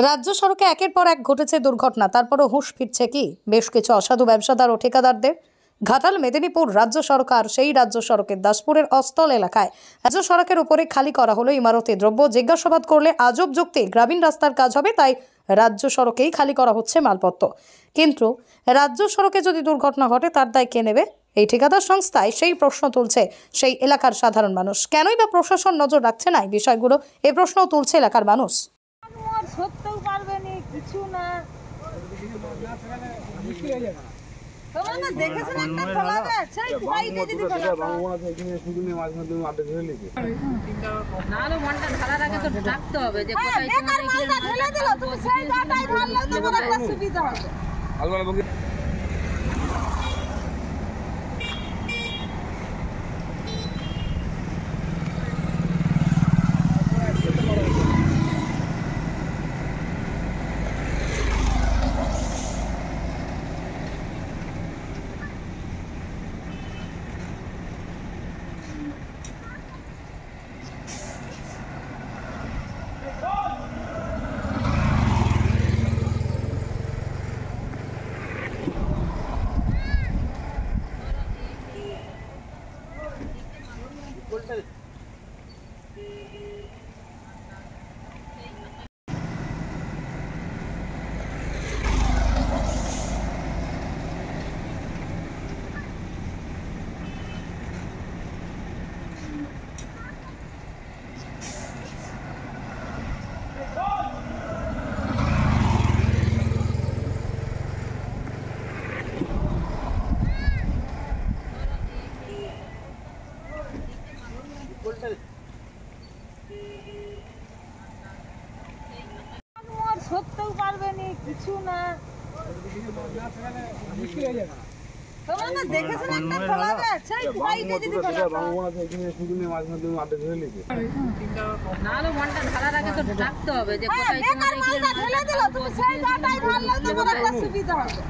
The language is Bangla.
রাজ্য সড়কে একের পর এক ঘটেছে দুর্ঘটনা, তারপরও হুঁশ ফিরছে কি বেশ কিছু অসাধু ব্যবসাদার ও ঠিকাদারদের। ঘাটাল মেদিনীপুর রাজ্য সড়ক, আর সেই রাজ্য সড়কের দাসপুরের অস্তল এলাকায় রাজ্য সড়কের উপরে খালি করা হলো ইমারতি দ্রব্য। জিজ্ঞাসাবাদ করলে আজব যুক্তি, গ্রামীণ রাস্তার কাজ হবে তাই রাজ্য সড়কেই খালি করা হচ্ছে মালপত্র। কিন্তু রাজ্য সড়কে যদি দুর্ঘটনা ঘটে তার দায় কে নেবে? এই ঠিকাদার সংস্থায় সেই প্রশ্ন তুলছে সেই এলাকার সাধারণ মানুষ। কেনই বা প্রশাসন নজর রাখছে না এই বিষয়গুলো, এই প্রশ্নও তুলছে এলাকার মানুষ। সত্যও পারবেনি কিছু না, তোমরা দেখেছেন একটা খোলা আছে বাইকে যদি নালো মনটা ঢালার আগে তো ডাকতে হবে যে কোথায় তোমার মালটা ঢেলে দিল, তুমি সেই জায়গায় ঢাললে তোমার একটা সুবিধা হবে। সত্যও পারবেনি কিছু না, তোমরা দেখেছেন একটা খোলা আছে বাইকে যদি নালো মনটা ঢালার আগে তো ডাকতে হবে যে কোথায় তোমার মালটা ঢেলে দিল, তুমি সেই জায়গায় ঢাললে তোমার একটা সুবিধা হবে।